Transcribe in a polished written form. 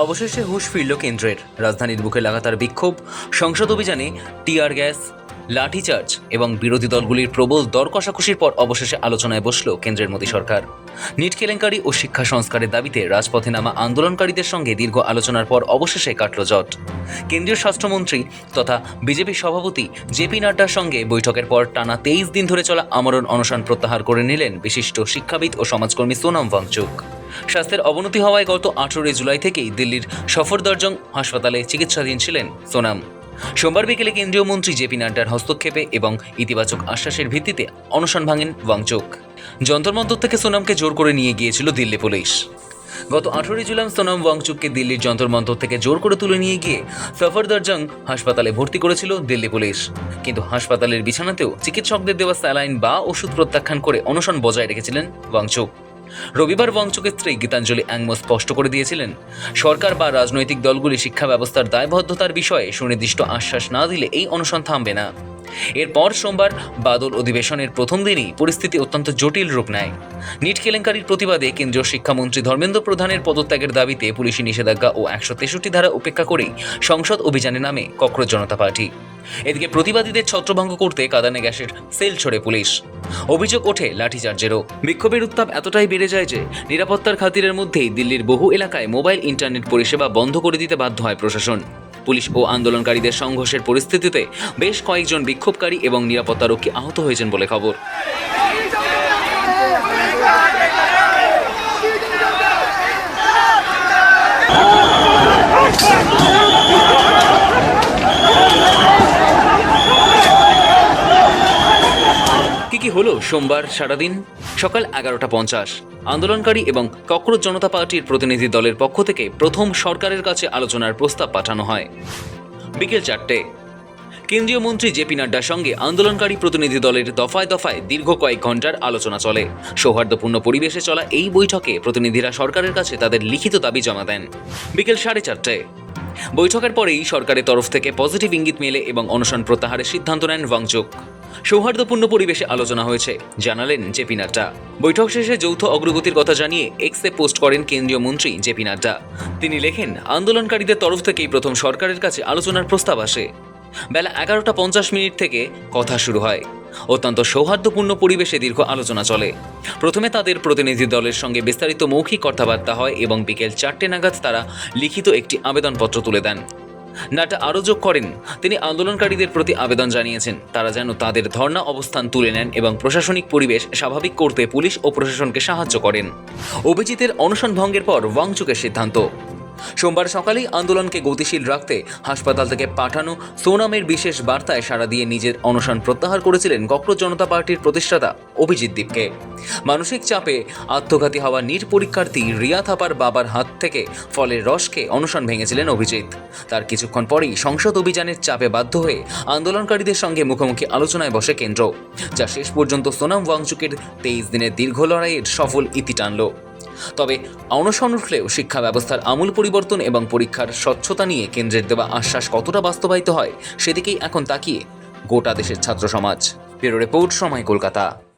অবশেষে হুঁশ ফিরল কেন্দ্রের। রাজধানীর বুকে লাগাতার বিক্ষোভ, সংসদ অভিযানে টিয়ার গ্যাস, লাঠিচার্জ এবং বিরোধী দলগুলির প্রবল দর কষাকষির পর অবশেষে আলোচনায় বসল কেন্দ্রের মোদী সরকার। নিট কেলেঙ্কারি ও শিক্ষা সংস্কারের দাবিতে রাজপথে নামা আন্দোলনকারীদের সঙ্গে দীর্ঘ আলোচনার পর অবশেষে কাটল জট। কেন্দ্রীয় স্বাস্থ্যমন্ত্রী তথা বিজেপি সভাপতি জেপি নাড্ডার সঙ্গে বৈঠকের পর টানা 23 দিন ধরে চলা আমরণ অনশন প্রত্যাহার করে নিলেন বিশিষ্ট শিক্ষাবিদ ও সমাজকর্মী সোনাম ওয়াংচুক। স্বাস্থ্যের অবনতি হওয়ায় গত 18 জুলাই থেকেই দিল্লির সফরদরজং হাসপাতালে চিকিৎসাধীন ছিলেন সোনাম। সোমবার বিকেলে কেন্দ্রীয় মন্ত্রী জেপি নাড্ডার হস্তক্ষেপে এবং ইতিবাচক আশ্বাসের ভিত্তিতে অনশন ভাঙেন ওয়াংচুক। যন্তর মন্তর থেকে সোনামকে জোর করে নিয়ে গিয়েছিল দিল্লি পুলিশ। গত 18 জুলাই সোনাম ওয়াংচুককে দিল্লির যন্তর মন্তর থেকে জোর করে তুলে নিয়ে গিয়ে সফরদরজং হাসপাতালে ভর্তি করেছিল দিল্লি পুলিশ। কিন্তু হাসপাতালের বিছানাতেও চিকিৎসকদের দেওয়া স্যালাইন বা ওষুধ প্রত্যাখ্যান করে অনশন বজায় রেখেছিলেন ওয়াংচুক। রবিবার ওয়াংচুকের স্ত্রী গীতাঞ্জলি অ্যাংমো স্পষ্ট করে দিয়েছিলেন, সরকার বা রাজনৈতিক দলগুলি শিক্ষা ব্যবস্থার দায়বদ্ধতার বিষয়ে সুনির্দিষ্ট আশ্বাস না দিলে এই অনশন থামবে না। এরপর সোমবার বাদল অধিবেশনের প্রথম দিনই পরিস্থিতি অত্যন্ত জটিল রূপ নেয়। নিট কেলেঙ্কারির প্রতিবাদে কেন্দ্রীয় শিক্ষামন্ত্রী ধর্মেন্দ্র প্রধানের পদত্যাগের দাবিতে পুলিশি নিষেধাজ্ঞা ও 163 ধারা উপেক্ষা করেই সংসদ অভিযানে নামে ককরোচ জনতা পার্টি। এদিকে প্রতিবাদীদের ছত্রভঙ্গ করতে কাঁদানে গ্যাসের সেল ছোড়ে পুলিশ। অভিযোগ ওঠে লাঠিচার্জেরও। বিক্ষোভের উত্তাপ এতটাই বেড়ে যায় যে নিরাপত্তার খাতিরের মধ্যেই দিল্লির বহু এলাকায় মোবাইল ইন্টারনেট পরিষেবা বন্ধ করে দিতে বাধ্য হয় প্রশাসন। পুলিশ ও আন্দোলনকারীদের সংঘর্ষের পরিস্থিতিতে বেশ কয়েকজন বিক্ষোভকারী এবং নিরাপত্তারক্ষী আহত হয়েছেন বলে খবর। কি হলো সোমবার সারাদিন? সকাল 11:50 আন্দোলনকারী এবং ককরোচ জনতা পার্টির প্রতিনিধি দলের পক্ষ থেকে প্রথম সরকারের কাছে আলোচনার প্রস্তাব পাঠানো হয়। বিকেল 4টে কেন্দ্রীয় মন্ত্রী জেপি নাড্ডার সঙ্গে আন্দোলনকারী প্রতিনিধি দলের দফায় দফায় দীর্ঘ কয়েক ঘন্টার আলোচনা চলে। সৌহার্দ্যপূর্ণ পরিবেশে চলা এই বৈঠকে প্রতিনিধিরা সরকারের কাছে তাদের লিখিত দাবি জমা দেন। বিকেল 4:30 বৈঠকের পরেই সরকারের তরফ থেকে পজিটিভ ইঙ্গিত মেলে এবং অনশন প্রত্যাহারের সিদ্ধান্ত নেন ওয়াংচুক। সৌহার্দ্যপূর্ণ পরিবেশে আলোচনা হয়েছে জানালেন জেপি নাড্ডা। বৈঠক শেষে যৌথ অগ্রগতির কথা জানিয়ে এক্সে পোস্ট করেন কেন্দ্রীয় মন্ত্রী জেপি নাড্ডা। তিনি লেখেন, আন্দোলনকারীদের তরফ থেকেই প্রথম সরকারের কাছে আলোচনার প্রস্তাব আসে। বেলা 11:50 থেকে কথা শুরু হয়। অত্যন্ত সৌহার্দ্যপূর্ণ পরিবেশে দীর্ঘ আলোচনা চলে। প্রথমে তাদের প্রতিনিধি দলের সঙ্গে বিস্তারিত মৌখিক কথাবার্তা হয় এবং বিকেল 4টে নাগাদ তারা লিখিত একটি আবেদনপত্র তুলে দেন। নাড্ডা আরও যোগ করেন, তিনি আন্দোলনকারীদের প্রতি আবেদন জানিয়েছেন তারা যেন তাদের ধর্ণা অবস্থান তুলে নেন এবং প্রশাসনিক পরিবেশ স্বাভাবিক করতে পুলিশ ও প্রশাসনকে সাহায্য করেন। অভিজিতের অনশন ভঙ্গের পর ওয়াংচুকের সিদ্ধান্ত। সোমবার সকালেই আন্দোলনকে গতিশীল রাখতে হাসপাতাল থেকে পাঠানো সোনামের বিশেষ বার্তায় সাড়া দিয়ে নিজের অনশন প্রত্যাহার করেছিলেন ককরোচ জনতা পার্টির প্রতিষ্ঠাতা অভিজিৎ দীপকে। মানসিক চাপে আত্মঘাতী হওয়া নিট পরীক্ষার্থী রিয়া থাপার বাবার হাত থেকে ফলের রস খেয়ে অনশন ভেঙেছিলেন অভিজিৎ। তার কিছুক্ষণ পরেই সংসদ অভিযানের চাপে বাধ্য হয়ে আন্দোলনকারীদের সঙ্গে মুখোমুখি আলোচনায় বসে কেন্দ্র, যা শেষ পর্যন্ত সোনাম ওয়াংচুকের 23 দিনের দীর্ঘ লড়াইয়ের সফল ইতি টানল। তবে অনশন উঠলেও শিক্ষা ব্যবস্থার আমূল পরিবর্তন এবং পরীক্ষার স্বচ্ছতা নিয়ে কেন্দ্রের দেওয়া আশ্বাস কতটা বাস্তবায়িত হয় সেদিকেই এখন তাকিয়ে গোটা দেশের ছাত্র সমাজ। ব্যুরো রিপোর্ট, সময়, কলকাতা।